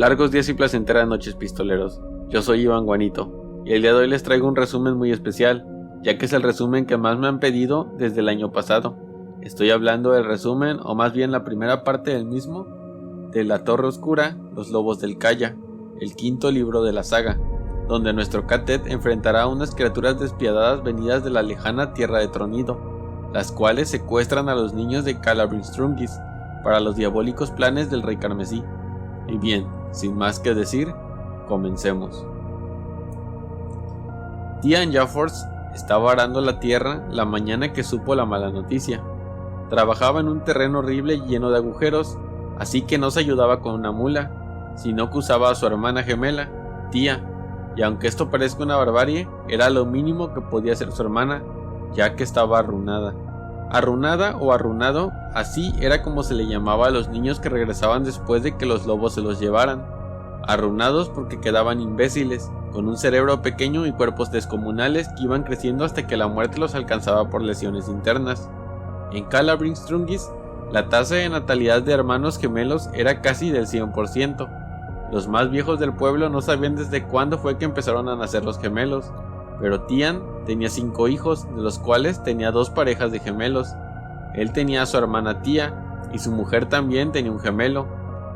Largos días y placenteras noches, pistoleros. Yo soy Iván Guanito, y el día de hoy les traigo un resumen muy especial, ya que es el resumen que más me han pedido desde el año pasado. Estoy hablando del resumen, o más bien la primera parte del mismo, de La Torre Oscura, Los Lobos del Calla, el quinto libro de la saga, donde nuestro cadet enfrentará a unas criaturas despiadadas venidas de la lejana tierra de Tronido, las cuales secuestran a los niños de Calabristrungis para los diabólicos planes del Rey Carmesí. Y bien, sin más que decir, comencemos. Tian Jaffords estaba arando la tierra la mañana que supo la mala noticia. Trabajaba en un terreno horrible lleno de agujeros, así que no se ayudaba con una mula, sino que usaba a su hermana gemela, Tia, y aunque esto parezca una barbarie, era lo mínimo que podía hacer su hermana, ya que estaba arruinada. Arrunada o arrunado, así era como se le llamaba a los niños que regresaban después de que los lobos se los llevaran. Arrunados porque quedaban imbéciles, con un cerebro pequeño y cuerpos descomunales que iban creciendo hasta que la muerte los alcanzaba por lesiones internas. En Calabristrungis, la tasa de natalidad de hermanos gemelos era casi del 100%. Los más viejos del pueblo no sabían desde cuándo fue que empezaron a nacer los gemelos, pero Tian tenía 5 hijos, de los cuales tenía 2 parejas de gemelos. Él tenía a su hermana Tia, y su mujer también tenía un gemelo.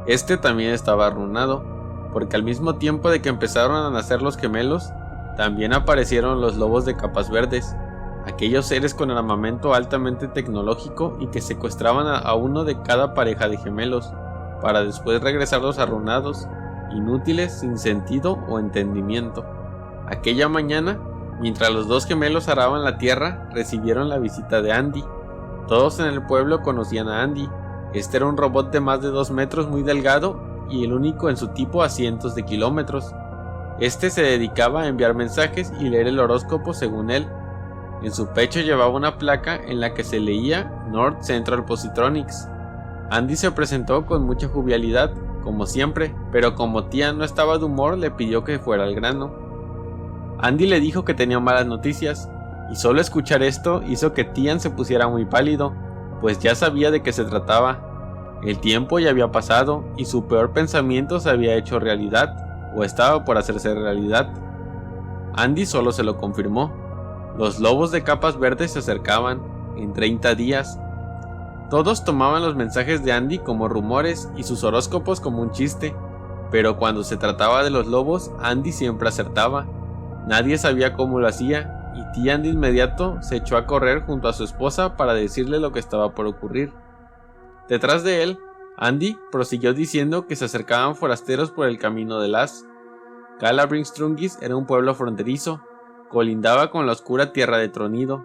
Este también estaba arruinado, porque al mismo tiempo de que empezaron a nacer los gemelos, también aparecieron los lobos de capas verdes, aquellos seres con armamento altamente tecnológico y que secuestraban a uno de cada pareja de gemelos, para después regresarlos arruinados, inútiles, sin sentido o entendimiento. Aquella mañana, mientras los 2 gemelos araban la tierra, recibieron la visita de Andy. Todos en el pueblo conocían a Andy. Este era un robot de más de 2 metros muy delgado y el único en su tipo a cientos de kilómetros. Este se dedicaba a enviar mensajes y leer el horóscopo según él. En su pecho llevaba una placa en la que se leía North Central Positronics. Andy se presentó con mucha jovialidad, como siempre, pero como Tian no estaba de humor, le pidió que fuera al grano. Andy le dijo que tenía malas noticias, y solo escuchar esto hizo que Tian se pusiera muy pálido, pues ya sabía de qué se trataba. El tiempo ya había pasado, y su peor pensamiento se había hecho realidad, o estaba por hacerse realidad. Andy solo se lo confirmó. Los lobos de capas verdes se acercaban, en 30 días. Todos tomaban los mensajes de Andy como rumores y sus horóscopos como un chiste, pero cuando se trataba de los lobos, Andy siempre acertaba. Nadie sabía cómo lo hacía, y Tian de inmediato se echó a correr junto a su esposa para decirle lo que estaba por ocurrir. Detrás de él, Andy prosiguió diciendo que se acercaban forasteros por el camino de Las. Calabristrungis era un pueblo fronterizo, colindaba con la oscura tierra de Tronido.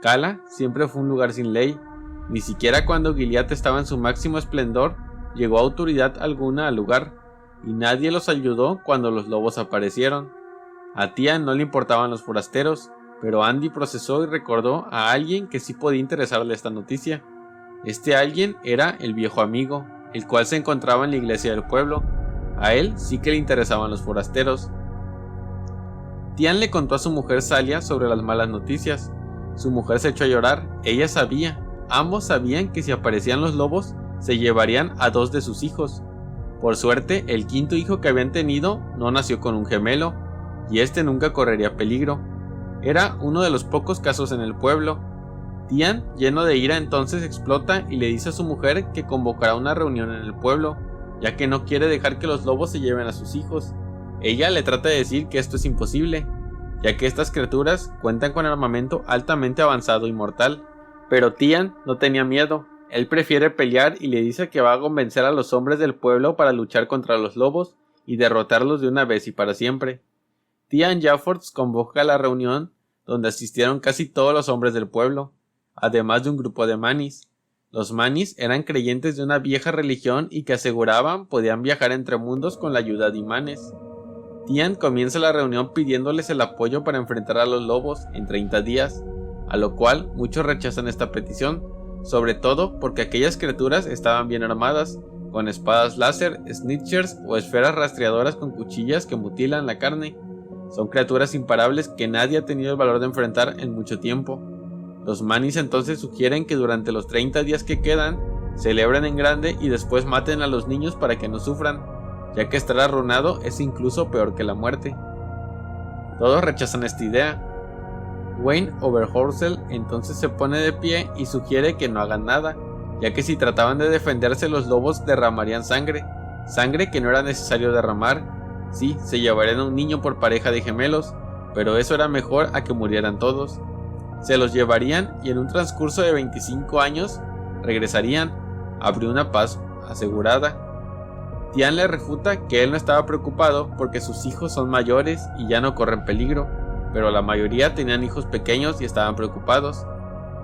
Cala siempre fue un lugar sin ley, ni siquiera cuando Gilead estaba en su máximo esplendor llegó autoridad alguna al lugar, y nadie los ayudó cuando los lobos aparecieron. A Tian no le importaban los forasteros, pero Andy procesó y recordó a alguien que sí podía interesarle esta noticia. Este alguien era el viejo amigo, el cual se encontraba en la iglesia del pueblo. A él sí que le interesaban los forasteros. Tian le contó a su mujer Salia sobre las malas noticias. Su mujer se echó a llorar. Ella sabía, ambos sabían que si aparecían los lobos, se llevarían a 2 de sus hijos. Por suerte, el 5.º hijo que habían tenido no nació con un gemelo, y este nunca correría peligro. Era uno de los pocos casos en el pueblo. Tian, lleno de ira, entonces explota y le dice a su mujer que convocará una reunión en el pueblo, ya que no quiere dejar que los lobos se lleven a sus hijos. Ella le trata de decir que esto es imposible, ya que estas criaturas cuentan con armamento altamente avanzado y mortal. Pero Tian no tenía miedo. Él prefiere pelear y le dice que va a convencer a los hombres del pueblo para luchar contra los lobos y derrotarlos de una vez y para siempre. Tian Jaffords convoca la reunión, donde asistieron casi todos los hombres del pueblo, además de un grupo de manis. Los manis eran creyentes de una vieja religión y que aseguraban podían viajar entre mundos con la ayuda de imanes. Tian comienza la reunión pidiéndoles el apoyo para enfrentar a los lobos en 30 días, a lo cual muchos rechazan esta petición, sobre todo porque aquellas criaturas estaban bien armadas, con espadas láser, snitchers o esferas rastreadoras con cuchillas que mutilan la carne. Son criaturas imparables que nadie ha tenido el valor de enfrentar en mucho tiempo. Los manis entonces sugieren que durante los 30 días que quedan, celebren en grande y después maten a los niños para que no sufran. ya que estar arruinado es incluso peor que la muerte. Todos rechazan esta idea. Wayne Overholser entonces se pone de pie y sugiere que no hagan nada, ya que si trataban de defenderse los lobos derramarían sangre que no era necesario derramar. Sí, se llevarían a un niño por pareja de gemelos, pero eso era mejor a que murieran todos. Se los llevarían y en un transcurso de 25 años regresarían. Habría una paz asegurada. Tian le refuta que él no estaba preocupado porque sus hijos son mayores y ya no corren peligro, pero la mayoría tenían hijos pequeños y estaban preocupados.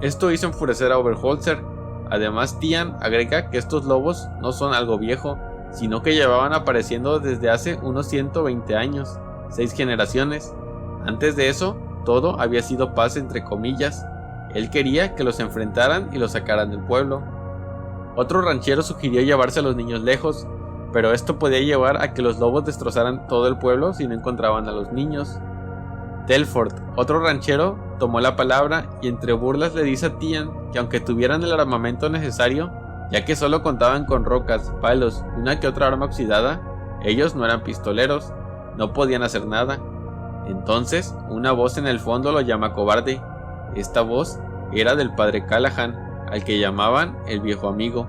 Esto hizo enfurecer a Overholser. Además, Tian agrega que estos lobos no son algo viejo, sino que llevaban apareciendo desde hace unos 120 años, 6 generaciones. Antes de eso, todo había sido paz entre comillas. Él quería que los enfrentaran y los sacaran del pueblo. Otro ranchero sugirió llevarse a los niños lejos, pero esto podía llevar a que los lobos destrozaran todo el pueblo si no encontraban a los niños. Telford, otro ranchero, tomó la palabra y entre burlas le dice a Tian que aunque tuvieran el armamento necesario, ya que solo contaban con rocas, palos y una que otra arma oxidada, ellos no eran pistoleros, no podían hacer nada. Entonces, una voz en el fondo lo llama cobarde. Esta voz era del padre Callahan, al que llamaban el viejo amigo.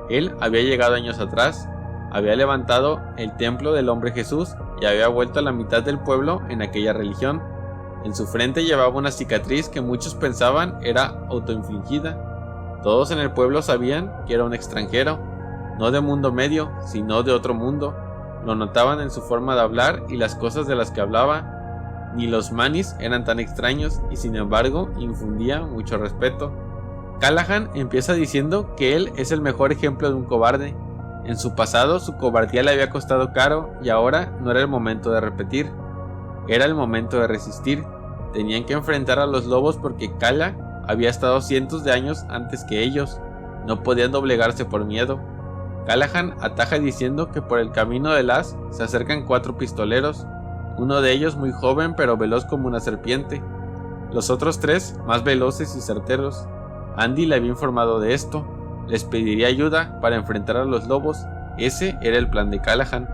Él había llegado años atrás, había levantado el templo del hombre Jesús y había vuelto a la mitad del pueblo en aquella religión. En su frente llevaba una cicatriz que muchos pensaban era autoinfligida. Todos en el pueblo sabían que era un extranjero, no de mundo medio, sino de otro mundo. Lo notaban en su forma de hablar y las cosas de las que hablaba. Ni los manis eran tan extraños y sin embargo infundía mucho respeto. Callahan empieza diciendo que él es el mejor ejemplo de un cobarde. En su pasado su cobardía le había costado caro y ahora no era el momento de repetir, era el momento de resistir. Tenían que enfrentar a los lobos porque Kala había estado cientos de años antes que ellos, no podían doblegarse por miedo. Callahan ataja diciendo que por el camino de Las se acercan 4 pistoleros, uno de ellos muy joven pero veloz como una serpiente, los otros 3 más veloces y certeros. Andy le había informado de esto, les pediría ayuda para enfrentar a los lobos, ese era el plan de Callahan.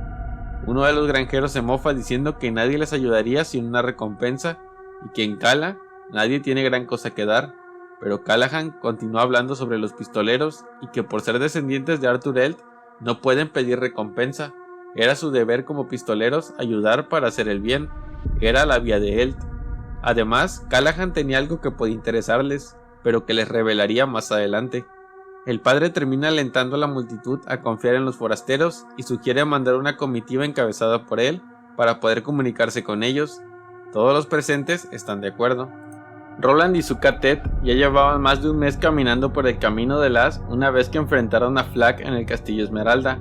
Uno de los granjeros se mofa diciendo que nadie les ayudaría sin una recompensa y que en Kala nadie tiene gran cosa que dar, pero Callahan continúa hablando sobre los pistoleros y que por ser descendientes de Arthur Eld no pueden pedir recompensa, era su deber como pistoleros ayudar para hacer el bien, era la vía de Eld. Además, Callahan tenía algo que podía interesarles, pero que les revelaría más adelante. El padre termina alentando a la multitud a confiar en los forasteros y sugiere mandar una comitiva encabezada por él para poder comunicarse con ellos. Todos los presentes están de acuerdo. Roland y su cadet ya llevaban más de un mes caminando por el camino de Las una vez que enfrentaron a Flack en el Castillo Esmeralda.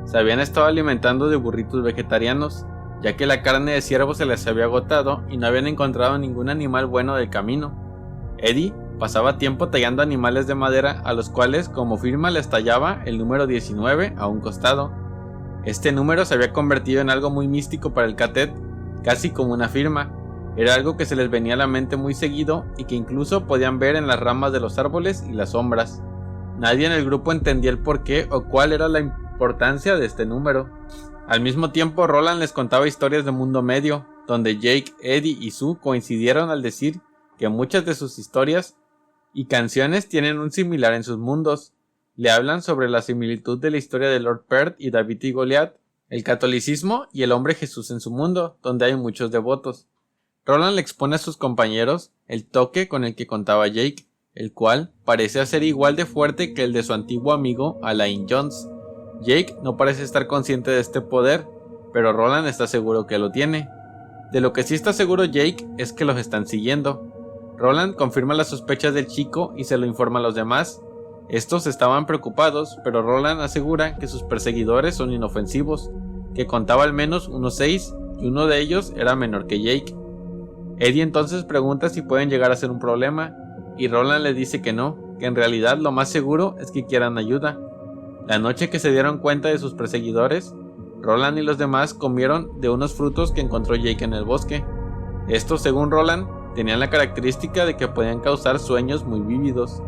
Se habían estado alimentando de burritos vegetarianos, ya que la carne de ciervo se les había agotado y no habían encontrado ningún animal bueno del camino. Eddie pasaba tiempo tallando animales de madera a los cuales como firma les tallaba el número 19 a un costado. Este número se había convertido en algo muy místico para el cadet, casi como una firma. Era algo que se les venía a la mente muy seguido y que incluso podían ver en las ramas de los árboles y las sombras. Nadie en el grupo entendía el porqué o cuál era la importancia de este número. Al mismo tiempo, Roland les contaba historias de mundo medio, donde Jake, Eddie y Sue coincidieron al decir que muchas de sus historias y canciones tienen un similar en sus mundos. Le hablan sobre la similitud de la historia de Lord Perth y David y Goliat, el catolicismo y el hombre Jesús en su mundo, donde hay muchos devotos. Roland le expone a sus compañeros el toque con el que contaba Jake, el cual parecía ser igual de fuerte que el de su antiguo amigo Alain Jones. Jake no parece estar consciente de este poder, pero Roland está seguro que lo tiene. De lo que sí está seguro Jake es que los están siguiendo. Roland confirma las sospechas del chico y se lo informa a los demás. Estos estaban preocupados, pero Roland asegura que sus perseguidores son inofensivos, que contaba al menos unos 6 y uno de ellos era menor que Jake. Eddie entonces pregunta si pueden llegar a ser un problema, y Roland le dice que no, que en realidad lo más seguro es que quieran ayuda. La noche que se dieron cuenta de sus perseguidores, Roland y los demás comieron de unos frutos que encontró Jake en el bosque. Estos, según Roland, tenían la característica de que podían causar sueños muy vívidos.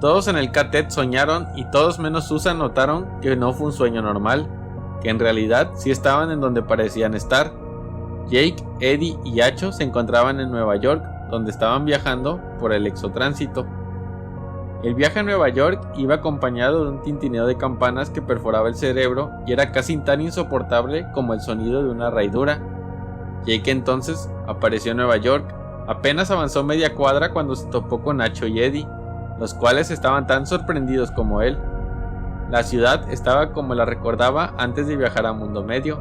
Todos en el cadet soñaron y todos menos Susan notaron que no fue un sueño normal. que en realidad sí estaban en donde parecían estar. Jake, Eddie y Acho se encontraban en Nueva York, donde estaban viajando por el exotránsito. El viaje a Nueva York iba acompañado de un tintineo de campanas que perforaba el cerebro y era casi tan insoportable como el sonido de una raidura. Jake entonces apareció en Nueva York. Apenas avanzó media cuadra cuando se topó con Acho y Eddie, los cuales estaban tan sorprendidos como él. La ciudad estaba como la recordaba antes de viajar a Mundo Medio,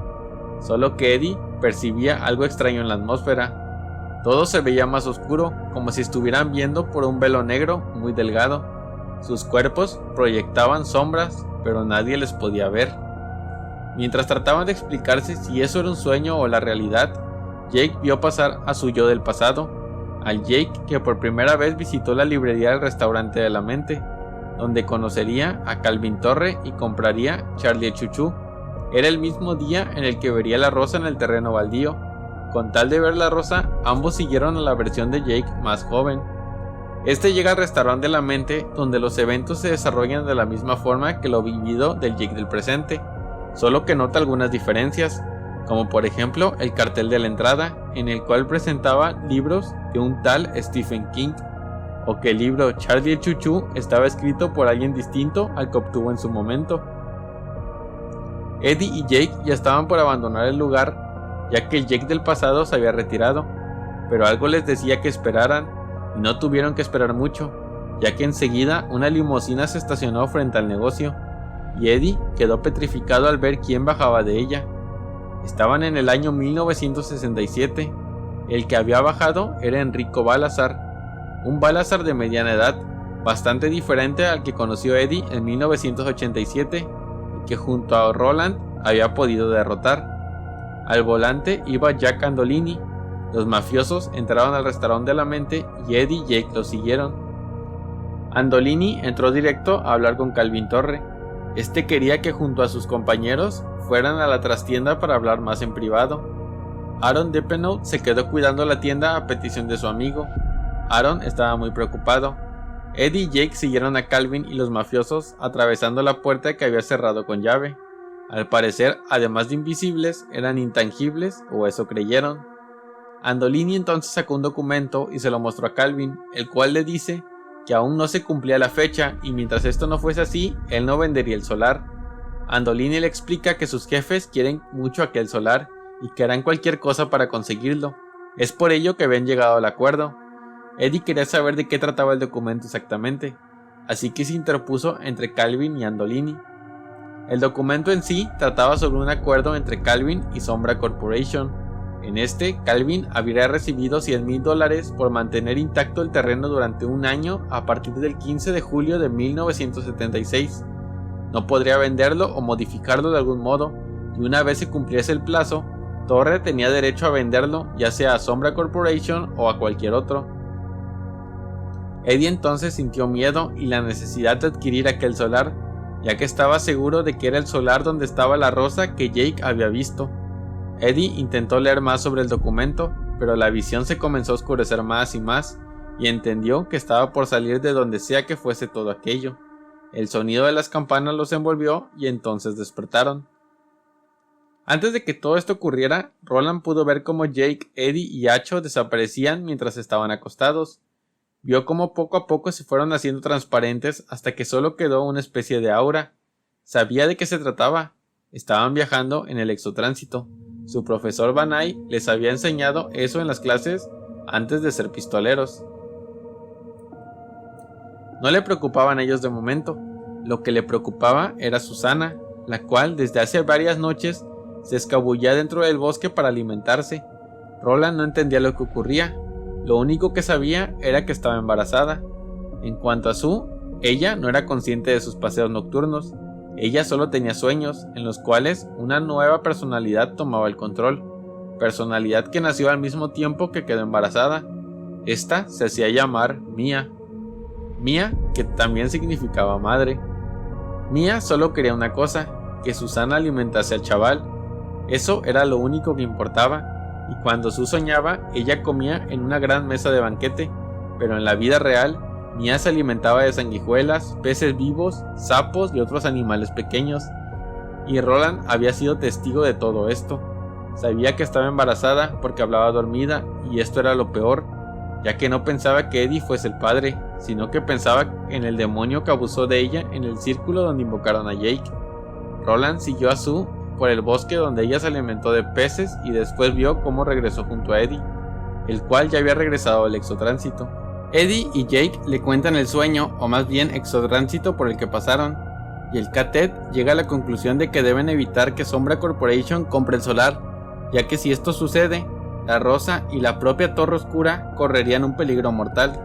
solo que Eddie percibía algo extraño en la atmósfera. Todo se veía más oscuro, como si estuvieran viendo por un velo negro muy delgado. Sus cuerpos proyectaban sombras, pero nadie les podía ver. Mientras trataban de explicarse si eso era un sueño o la realidad, Jake vio pasar a su yo del pasado, al Jake que por primera vez visitó la librería del restaurante de la mente, donde conocería a Calvin Torre y compraría Charlie el Chuchú. Era el mismo día en el que vería la rosa en el terreno baldío. Con tal de ver la rosa, ambos siguieron a la versión de Jake más joven. Este llega al restaurante de la mente, donde los eventos se desarrollan de la misma forma que lo vivido del Jake del presente, solo que nota algunas diferencias, como por ejemplo el cartel de la entrada, en el cual presentaba libros de un tal Stephen King, o que el libro Charlie el Chuchú estaba escrito por alguien distinto al que obtuvo en su momento. Eddie y Jake ya estaban por abandonar el lugar, ya que el Jake del pasado se había retirado, pero algo les decía que esperaran, y no tuvieron que esperar mucho, ya que enseguida una limusina se estacionó frente al negocio, y Eddie quedó petrificado al ver quién bajaba de ella. Estaban en el año 1967, el que había bajado era Enrico Balazar, un Balazar de mediana edad, bastante diferente al que conoció Eddie en 1987, y que junto a Roland había podido derrotar. Al volante iba Jack Andolini. Los mafiosos entraron al restaurante de la mente y Eddie y Jake los siguieron. Andolini entró directo a hablar con Calvin Torre. Este quería que junto a sus compañeros fueran a la trastienda para hablar más en privado. Aaron Depenau se quedó cuidando la tienda a petición de su amigo. Aaron estaba muy preocupado. Eddie y Jake siguieron a Calvin y los mafiosos atravesando la puerta que había cerrado con llave. Al parecer, además de invisibles, eran intangibles, o eso creyeron. Andolini entonces sacó un documento y se lo mostró a Calvin, el cual le dice que aún no se cumplía la fecha y mientras esto no fuese así, él no vendería el solar. Andolini le explica que sus jefes quieren mucho aquel solar y que harán cualquier cosa para conseguirlo. Es por ello que habían llegado al acuerdo. Eddie quería saber de qué trataba el documento exactamente, así que se interpuso entre Calvin y Andolini. El documento en sí trataba sobre un acuerdo entre Calvin y Sombra Corporation. En este, Calvin habría recibido $100,000 por mantener intacto el terreno durante un año a partir del 15 de julio de 1976. No podría venderlo o modificarlo de algún modo, y una vez se cumpliese el plazo, Torre tenía derecho a venderlo ya sea a Sombra Corporation o a cualquier otro. Eddie entonces sintió miedo y la necesidad de adquirir aquel solar, ya que estaba seguro de que era el solar donde estaba la rosa que Jake había visto. Eddie intentó leer más sobre el documento, pero la visión se comenzó a oscurecer más y más, y entendió que estaba por salir de donde sea que fuese todo aquello. El sonido de las campanas los envolvió y entonces despertaron. Antes de que todo esto ocurriera, Roland pudo ver cómo Jake, Eddie y Acho desaparecían mientras estaban acostados. Vio cómo poco a poco se fueron haciendo transparentes hasta que solo quedó una especie de aura. Sabía de qué se trataba. Estaban viajando en el exotránsito. Su profesor Banai les había enseñado eso en las clases antes de ser pistoleros. No le preocupaban ellos de momento. Lo que le preocupaba era Susana, la cual desde hace varias noches se escabullía dentro del bosque para alimentarse. Roland no entendía lo que ocurría. Lo único que sabía era que estaba embarazada. En cuanto a Sue, ella no era consciente de sus paseos nocturnos. Ella solo tenía sueños, en los cuales una nueva personalidad tomaba el control. Personalidad que nació al mismo tiempo que quedó embarazada. Esta se hacía llamar Mia. Mia, que también significaba madre. Mia solo quería una cosa, que Susana alimentase al chaval. Eso era lo único que importaba. Y cuando Sue soñaba, ella comía en una gran mesa de banquete, pero en la vida real, Mia se alimentaba de sanguijuelas, peces vivos, sapos y otros animales pequeños. y Roland había sido testigo de todo esto. Sabía que estaba embarazada porque hablaba dormida, y esto era lo peor, ya que no pensaba que Eddie fuese el padre, sino que pensaba en el demonio que abusó de ella en el círculo donde invocaron a Jake. Roland siguió a Sue por el bosque donde ella se alimentó de peces y después vio cómo regresó junto a Eddie, el cual ya había regresado al exotránsito. Eddie y Jake le cuentan el sueño, o más bien exotránsito por el que pasaron, y el Cadet llega a la conclusión de que deben evitar que Sombra Corporation compre el solar, ya que si esto sucede, la Rosa y la propia Torre Oscura correrían un peligro mortal.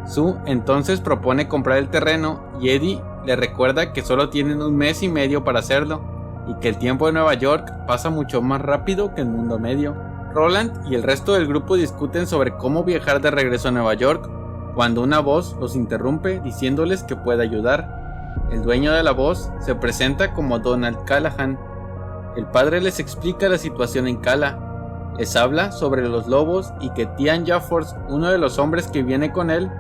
Sue entonces propone comprar el terreno y Eddie le recuerda que solo tienen un mes y medio para hacerlo, y que el tiempo de Nueva York pasa mucho más rápido que el mundo medio. Roland y el resto del grupo discuten sobre cómo viajar de regreso a Nueva York, cuando una voz los interrumpe diciéndoles que puede ayudar. El dueño de la voz se presenta como Donald Callahan. El padre les explica la situación en Cala, les habla sobre los lobos y que Tian Jaffors, uno de los hombres que viene con él,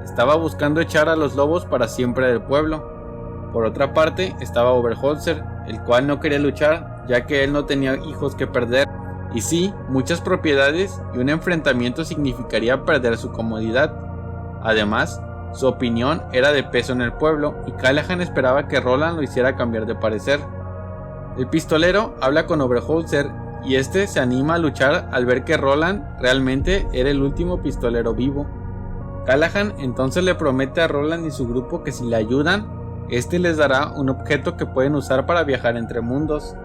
estaba buscando echar a los lobos para siempre del pueblo. Por otra parte estaba Oberholzer, el cual no quería luchar ya que él no tenía hijos que perder, y sí, muchas propiedades, y un enfrentamiento significaría perder su comodidad. Además, su opinión era de peso en el pueblo y Callahan esperaba que Roland lo hiciera cambiar de parecer. El pistolero habla con Oberholzer y este se anima a luchar al ver que Roland realmente era el último pistolero vivo. Callahan entonces le promete a Roland y su grupo que si le ayudan, este les dará un objeto que pueden usar para viajar entre mundos.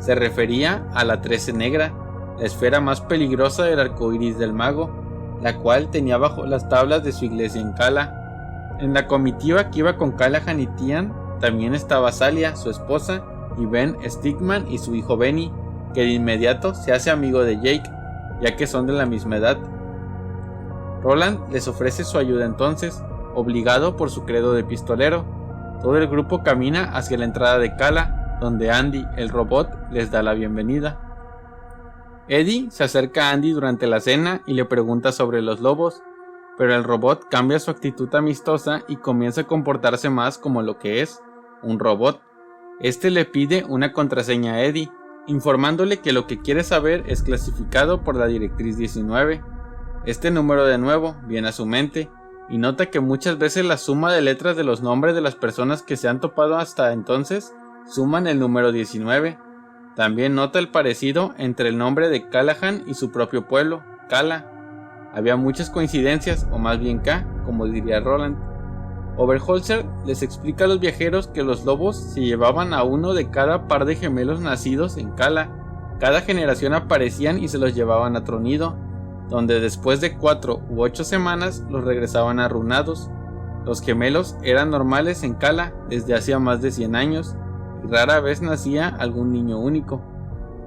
Se refería a la 13 negra, la esfera más peligrosa del arco iris del mago, la cual tenía bajo las tablas de su iglesia en Cala. En la comitiva que iba con Callahan y Tian también estaba Salia, su esposa, y Ben Stickman y su hijo Benny, que de inmediato se hace amigo de Jake, ya que son de la misma edad. Roland les ofrece su ayuda entonces, obligado por su credo de pistolero. Todo el grupo camina hacia la entrada de Cala, donde Andy, el robot, les da la bienvenida. Eddie se acerca a Andy durante la cena y le pregunta sobre los lobos, pero el robot cambia su actitud amistosa y comienza a comportarse más como lo que es, un robot. Este le pide una contraseña a Eddie, informándole que lo que quiere saber es clasificado por la directriz 19. Este número de nuevo viene a su mente, y nota que muchas veces la suma de letras de los nombres de las personas que se han topado hasta entonces suman el número 19. También nota el parecido entre el nombre de Callahan y su propio pueblo, Cala. Había muchas coincidencias, o más bien K, como diría Roland. Oberholzer les explica a los viajeros que los lobos se llevaban a uno de cada par de gemelos nacidos en Cala. Cada generación aparecían y se los llevaban a Tronido, donde después de 4 u 8 semanas los regresaban arruinados. Los gemelos eran normales en Cala desde hacía más de 100 años, y rara vez nacía algún niño único.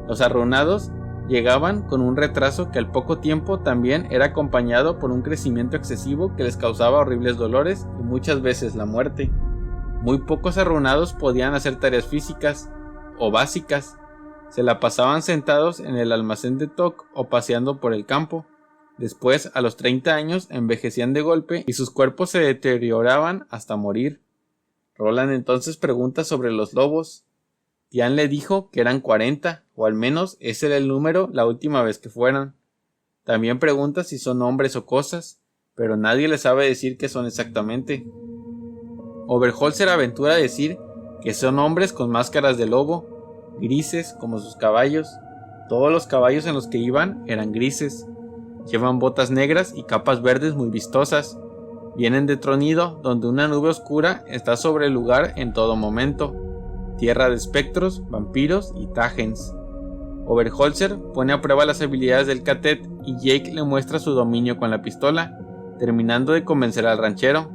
Los arruinados llegaban con un retraso que al poco tiempo también era acompañado por un crecimiento excesivo que les causaba horribles dolores y muchas veces la muerte. Muy pocos arruinados podían hacer tareas físicas o básicas. Se la pasaban sentados en el almacén de Tok o paseando por el campo. Después, a los 30 años, envejecían de golpe y sus cuerpos se deterioraban hasta morir. Roland entonces pregunta sobre los lobos. Tian le dijo que eran 40, o al menos ese era el número la última vez que fueron. También pregunta si son hombres o cosas, pero nadie le sabe decir qué son exactamente. Oberholzer aventura a decir que son hombres con máscaras de lobo, grises como sus caballos. Todos los caballos en los que iban eran grises. Llevan botas negras y capas verdes muy vistosas. Vienen de Tronido, donde una nube oscura está sobre el lugar en todo momento. Tierra de espectros, vampiros y Tagens. Oberholzer pone a prueba las habilidades del Cadet y Jake le muestra su dominio con la pistola, terminando de convencer al ranchero.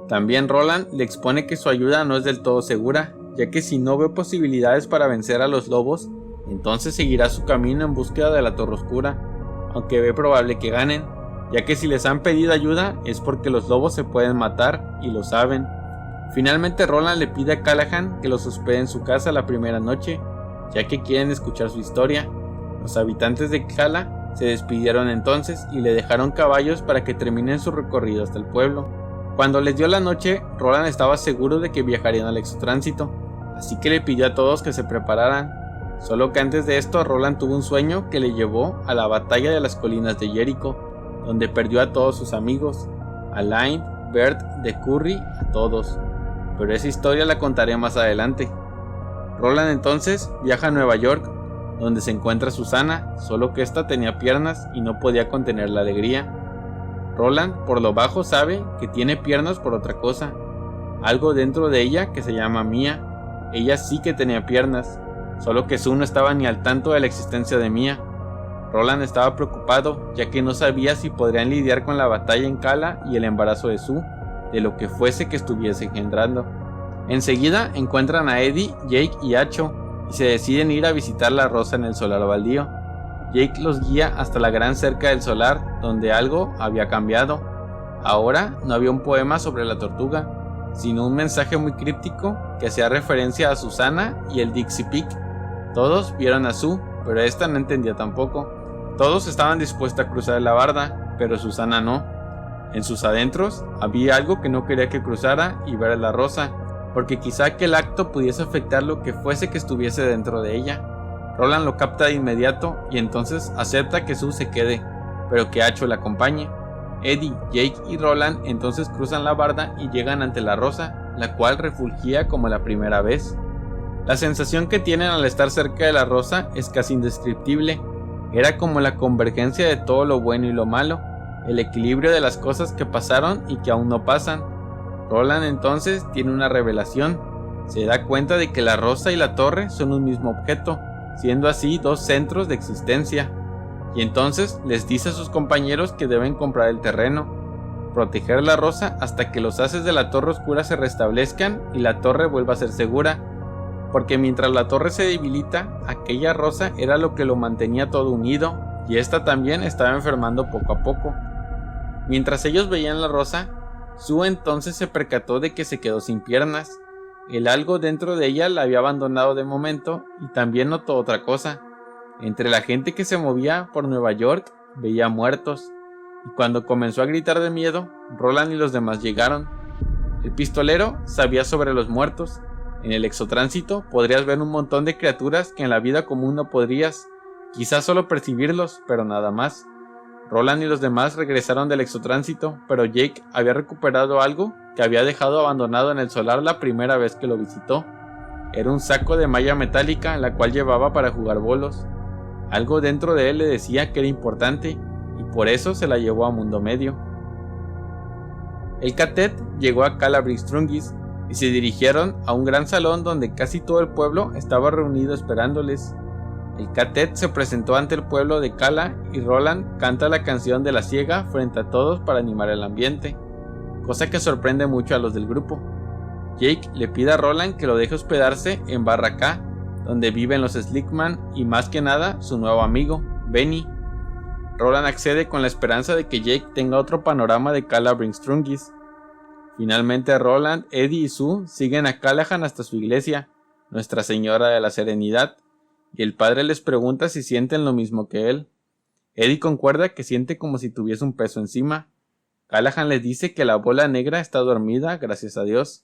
También Roland le expone que su ayuda no es del todo segura, ya que si no ve posibilidades para vencer a los lobos, entonces seguirá su camino en búsqueda de la Torre Oscura, aunque ve probable que ganen, ya que si les han pedido ayuda es porque los lobos se pueden matar y lo saben. Finalmente Roland le pide a Callahan que los hospede en su casa la primera noche, ya que quieren escuchar su historia. Los habitantes de Cala se despidieron entonces y le dejaron caballos para que terminen su recorrido hasta el pueblo. Cuando les dio la noche, Roland estaba seguro de que viajarían al exotránsito, así que le pidió a todos que se prepararan. Solo que antes de esto Roland tuvo un sueño que le llevó a la batalla de las colinas de Jericho, donde perdió a todos sus amigos, a Elaine, Bert, de Curry, a todos. Pero esa historia la contaré más adelante. Roland entonces viaja a Nueva York, donde se encuentra Susana, solo que esta tenía piernas y no podía contener la alegría. Roland por lo bajo sabe que tiene piernas por otra cosa, algo dentro de ella que se llama Mia. Ella sí que tenía piernas, solo que Sue no estaba ni al tanto de la existencia de Mia. Roland estaba preocupado, ya que no sabía si podrían lidiar con la batalla en Kala y el embarazo de Sue, de lo que fuese que estuviese engendrando. Enseguida encuentran a Eddie, Jake y Acho, y se deciden ir a visitar la rosa en el solar baldío. Jake los guía hasta la gran cerca del solar, donde algo había cambiado. Ahora no había un poema sobre la tortuga, sino un mensaje muy críptico que hacía referencia a Susana y el Dixie Peak. Todos vieron a Sue, pero esta no entendía tampoco. Todos estaban dispuestos a cruzar la barda, pero Susana no. En sus adentros había algo que no quería que cruzara y ver la rosa, porque quizá aquel acto pudiese afectar lo que fuese que estuviese dentro de ella. Roland lo capta de inmediato y entonces acepta que Sue se quede, pero que Acho la acompañe. Eddie, Jake y Roland entonces cruzan la barda y llegan ante la rosa, la cual refulgía como la primera vez. La sensación que tienen al estar cerca de la rosa es casi indescriptible. Era como la convergencia de todo lo bueno y lo malo, el equilibrio de las cosas que pasaron y que aún no pasan. Roland entonces tiene una revelación. Se da cuenta de que la rosa y la torre son un mismo objeto, siendo así dos centros de existencia. Y entonces les dice a sus compañeros que deben comprar el terreno, proteger la rosa hasta que los haces de la torre oscura se restablezcan y la torre vuelva a ser segura, porque mientras la torre se debilita, aquella rosa era lo que lo mantenía todo unido, y esta también estaba enfermando poco a poco. Mientras ellos veían la rosa, Sue entonces se percató de que se quedó sin piernas. El algo dentro de ella la había abandonado de momento y también notó otra cosa. Entre la gente que se movía por Nueva York veía muertos, y cuando comenzó a gritar de miedo, Roland y los demás llegaron. El pistolero sabía sobre los muertos. En el exotránsito podrías ver un montón de criaturas que en la vida común no podrías, quizás solo percibirlos, pero nada más. Roland y los demás regresaron del exotránsito, pero Jake había recuperado algo que había dejado abandonado en el solar la primera vez que lo visitó. Era un saco de malla metálica, la cual llevaba para jugar bolos. Algo dentro de él le decía que era importante, y por eso se la llevó a Mundo Medio. El cadet llegó a Calla Brigstrungis y se dirigieron a un gran salón donde casi todo el pueblo estaba reunido esperándoles. El cadet se presentó ante el pueblo de Calla y Roland canta la canción de la ciega frente a todos para animar el ambiente, cosa que sorprende mucho a los del grupo. Jake le pide a Roland que lo deje hospedarse en Barra K, donde viven los Slickman y más que nada su nuevo amigo, Benny. Roland accede con la esperanza de que Jake tenga otro panorama de Calla Brigstrungis. Finalmente Roland, Eddie y Sue siguen a Callahan hasta su iglesia, Nuestra Señora de la Serenidad, y el padre les pregunta si sienten lo mismo que él. Eddie concuerda que siente como si tuviese un peso encima. Callahan les dice que la bola negra está dormida, gracias a Dios.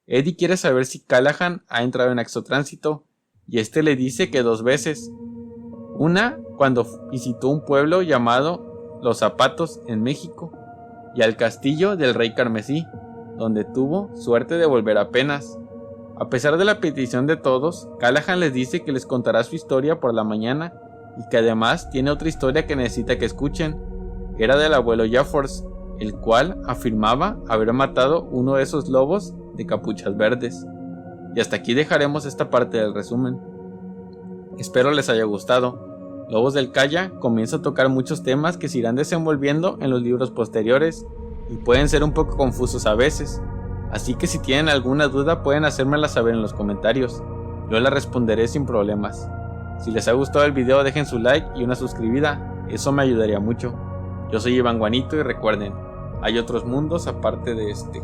Eddie quiere saber si Callahan ha entrado en exotránsito, y este le dice que 2 veces. Una cuando visitó un pueblo llamado Los Zapatos en México, y al castillo del Rey Carmesí, donde tuvo suerte de volver apenas. A pesar de la petición de todos, Callahan les dice que les contará su historia por la mañana, y que además tiene otra historia que necesita que escuchen. Era del abuelo Jeffers, el cual afirmaba haber matado uno de esos lobos de capuchas verdes. Y hasta aquí dejaremos esta parte del resumen. Espero les haya gustado. Lobos del Calla comienza a tocar muchos temas que se irán desenvolviendo en los libros posteriores y pueden ser un poco confusos a veces, así que si tienen alguna duda pueden hacérmela saber en los comentarios, yo la responderé sin problemas. Si les ha gustado el video dejen su like y una suscribida, eso me ayudaría mucho. Yo soy Iván Guanito y recuerden, hay otros mundos aparte de este.